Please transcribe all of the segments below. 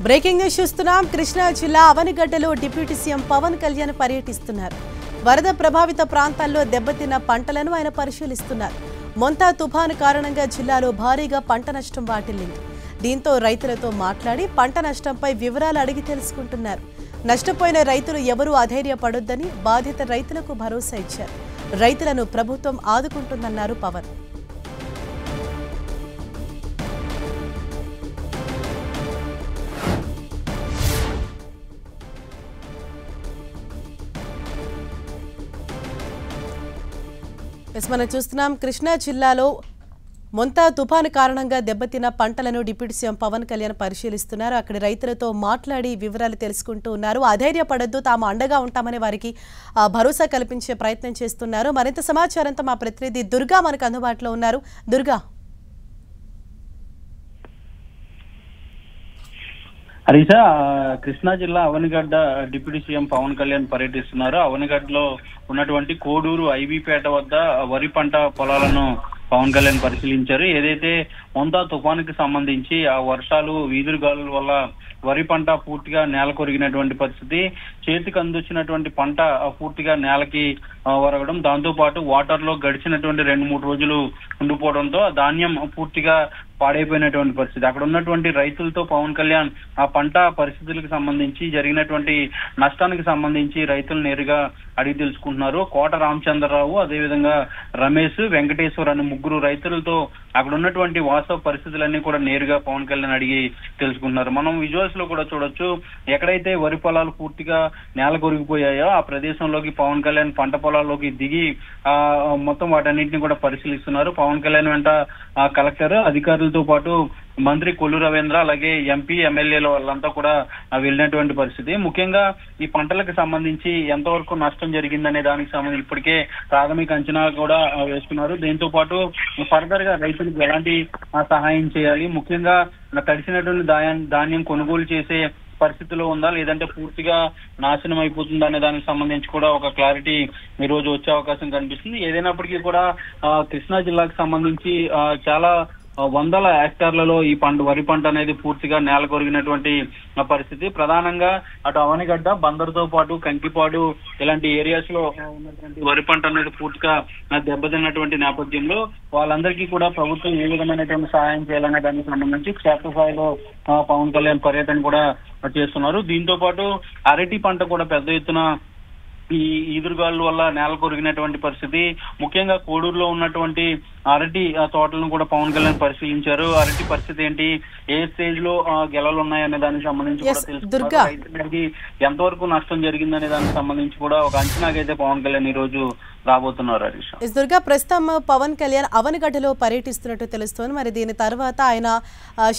Breaking news చూస్తున్నాం. కృష్ణా జిల్లా అవనిగడ్డలో deputy CM Pawan Kalyan పర్యటిస్తున్నారు. వరద ప్రభావిత ప్రాంతాల్లో దెబ్బతిన్న పంటలను ఆయన పరిశీలిస్తున్నారు. మొంతా తుఫాను కారణంగా జిల్లాలో భారీగా పంట నష్టం వాటిల్లింది. దీంతో రైతులతో మాట్లాడి పంట నష్టంపై వివరాలు అడిగి తెలుసుకుంటున్నారు. నష్టపోయిన రైతులు ఎవరూ అధైర్యపడొద్దని బాధిత రైతులకు భరోసా ఇచ్చారు. రైతులను ప్రభుత్వం ఆదుకుంటుందన్నారు పవన్. మనం చూస్తున్నాం కృష్ణా జిల్లాలో మొంతా తుఫాను కారణంగా దెబ్బతిన్న పంటలను డిప్యూటీ సీఎం పవన్ కళ్యాణ్ పరిశీలిస్తున్నారు. అక్కడ రైతులతో మాట్లాడి వివరాలు తెలుసుకుంటూ ఉన్నారు. అధైర్యపడొద్దు, తాము అండగా ఉంటామని వారికి భరోసా కల్పించే ప్రయత్నం చేస్తున్నారు. మరింత సమాచారంతో మా ప్రతినిధి దుర్గా మనకు అందుబాటులో ఉన్నారు. దుర్గా, హరీషా, కృష్ణా జిల్లా అవనిగడ్డ డిప్యూటీ సీఎం పవన్ కళ్యాణ్ పర్యటిస్తున్నారు. అవనిగడ్డలో ఉన్నటువంటి కోడూరు ఐబీపేట వద్ద వరి పంట పొలాలను పవన్ కళ్యాణ్ పరిశీలించారు. ఏదైతే మొంతా తుఫానుకి సంబంధించి ఆ వర్షాలు వీధురుగాలుల వల్ల వరి పంట పూర్తిగా నేల కొరిగినటువంటి పరిస్థితి, చేతికి అందొచ్చినటువంటి పంట పూర్తిగా నేలకి ఒరగడం, దాంతో పాటు వాటర్ లో గడిచినటువంటి 2-3 రోజులు ఉండిపోవడంతో ధాన్యం పూర్తిగా పాడైపోయినటువంటి పరిస్థితి. అక్కడ ఉన్నటువంటి రైతులతో పవన్ కళ్యాణ్ ఆ పంట పరిస్థితులకు సంబంధించి జరిగినటువంటి నష్టానికి సంబంధించి రైతులు నేరుగా అడిగి తెలుసుకుంటున్నారు. కోట రామచంద్రరావు, అదేవిధంగా రమేష్, వెంకటేశ్వర్ అనే 3 రైతులతో అక్కడ ఉన్నటువంటి వాస్తవ పరిస్థితులన్నీ కూడా నేరుగా పవన్ కళ్యాణ్ అడిగి తెలుసుకుంటున్నారు. మనం విజువల్స్ లో కూడా చూడొచ్చు, ఎక్కడైతే వరి పొలాలు పూర్తిగా నేల కొరిగిపోయాయో ఆ ప్రదేశంలోకి పవన్ కళ్యాణ్ పంట పొలాల్లోకి దిగి మొత్తం వాటన్నింటినీ కూడా పరిశీలిస్తున్నారు. పవన్ కళ్యాణ్ వెంట కలెక్టర్, అధికారులతో పాటు మంత్రి కొల్లు రవీంద్ర, అలాగే ఎంపీ, ఎమ్మెల్యేల వాళ్ళంతా కూడా వెళ్ళినటువంటి పరిస్థితి. ముఖ్యంగా ఈ పంటలకు సంబంధించి ఎంతవరకు నష్టం జరిగిందనే దానికి సంబంధించి ఇప్పటికే ప్రాథమిక అంచనా కూడా వేస్తున్నారు. దీంతో పాటు ఫర్దర్ గా రైతులకు ఎలాంటి సహాయం చేయాలి, ముఖ్యంగా తడిసినటువంటి ధాన్యం కొనుగోలు చేసే పరిస్థితిలో ఉందా, లేదంటే పూర్తిగా నాశనం అయిపోతుందా అనే దానికి సంబంధించి కూడా ఒక క్లారిటీ ఈ రోజు వచ్చే అవకాశం కనిపిస్తుంది. ఏదైనప్పటికీ కూడా కృష్ణా జిల్లాకు సంబంధించి చాలా వందల హెక్టార్లలో ఈ వరి పంట అనేది పూర్తిగా నేల కొరిగినటువంటి పరిస్థితి. ప్రధానంగా అటు అవనిగడ్డ, బందరుతో పాటు కంకిపాడు ఇలాంటి ఏరియాస్ లో ఉన్నటువంటి వరి పంట అనేది పూర్తిగా దెబ్బతిన్నటువంటి నేపథ్యంలో వాళ్ళందరికీ కూడా ప్రభుత్వం ఏ విధమైనటువంటి సహాయం చేయాలనే దానికి సంబంధించి క్షేత్రస్థాయిలో పవన్ కళ్యాణ్ పర్యటన కూడా చేస్తున్నారు. దీంతో పాటు అరటి పంట కూడా పెద్ద ఎత్తున ఈ ఈదురుగాలు వల్ల నేల కొరిగినటువంటి పరిస్థితి. ముఖ్యంగా కోడూరులో ఉన్నటువంటి అరటి తోటలను కూడా పవన్ కళ్యాణ్ పరిశీలించారు. అరటి పరిస్థితి ఏంటి, ఏ స్టేజ్ లో గెలలు ఉన్నాయనే దానికి సంబంధించి కూడా తెలుసుకున్నారు. రైతులకి ఎంతవరకు నష్టం జరిగిందనే దానికి సంబంధించి కూడా ఒక అంచనాకైతే పవన్ కళ్యాణ్ ఈ రోజు రాబోతున్నారు. హరీష్, దుర్గా, ప్రస్తుతం పవన్ కళ్యాణ్ అవనిగడ్డలో పర్యటిస్తున్నట్టు తెలుస్తోంది. మరి దీని తర్వాత ఆయన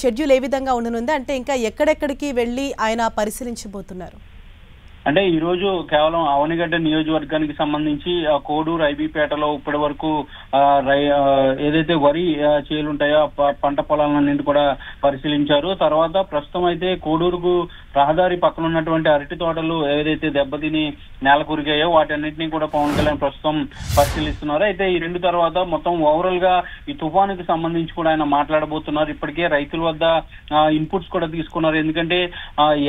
షెడ్యూల్ ఏ విధంగా ఉండనుంది, అంటే ఇంకా ఎక్కడెక్కడికి వెళ్లి ఆయన పరిశీలించబోతున్నారు? అంటే ఈ రోజు కేవలం అవనిగడ్డ నియోజకవర్గానికి సంబంధించి కోడూరు ఐబీపేటలో ఇప్పటి వరకు ఏదైతే వరి చేలు ఉంటాయో పంట పొలాలన్నింటి కూడా పరిశీలించారు. తర్వాత ప్రస్తుతం అయితే కోడూరుకు రహదారి పక్కన ఉన్నటువంటి అరటి తోటలు ఏదైతే దెబ్బతిని నేల కురిగాయో వాటన్నింటినీ కూడా పవన్ కళ్యాణ్ ప్రస్తుతం పరిశీలిస్తున్నారు. అయితే ఈ 2 తర్వాత మొత్తం ఓవరాల్ గా ఈ తుఫానుకి సంబంధించి కూడా ఆయన మాట్లాడబోతున్నారు. ఇప్పటికే రైతుల వద్ద ఇన్పుట్స్ కూడా తీసుకున్నారు. ఎందుకంటే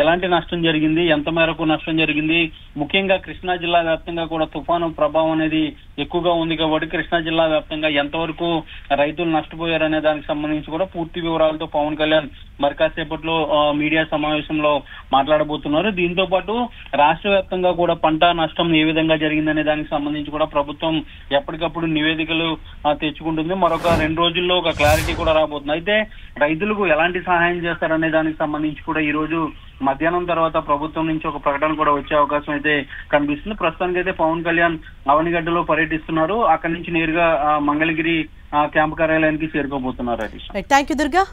ఎలాంటి నష్టం జరిగింది, ఎంత మేరకు నష్టం జరిగింది, ముఖ్యంగా కృష్ణా జిల్లా వ్యాప్తంగా కూడా తుఫాను ప్రభావం అనేది ఎక్కువగా ఉంది కాబట్టి కృష్ణా జిల్లా వ్యాప్తంగా ఎంతవరకు రైతులు నష్టపోయారనే దానికి సంబంధించి కూడా పూర్తి వివరాలతో పవన్ కళ్యాణ్ మరి కాసేపట్లో మీడియా సమావేశంలో మాట్లాడబోతున్నారు. దీంతో పాటు రాష్ట్ర వ్యాప్తంగా కూడా పంట నష్టం ఏ విధంగా జరిగిందనే దానికి సంబంధించి కూడా ప్రభుత్వం ఎప్పటికప్పుడు నివేదికలు తెచ్చుకుంటుంది. మరొక 2 రోజుల్లో ఒక క్లారిటీ కూడా రాబోతుంది. అయితే రైతులకు ఎలాంటి సహాయం చేస్తారనే దానికి సంబంధించి కూడా ఈ రోజు మధ్యాహ్నం తర్వాత ప్రభుత్వం నుంచి ఒక ప్రకటన కూడా వచ్చే అవకాశం అయితే కనిపిస్తుంది. ప్రస్తుతానికి అయితే పవన్ కళ్యాణ్ అవనిగడ్డలో పర్యటిస్తున్నారు. అక్కడి నుంచి నేరుగా మంగళగిరి క్యాంపు కార్యాలయానికి చేరుకోబోతున్నారు. Thank you Durga.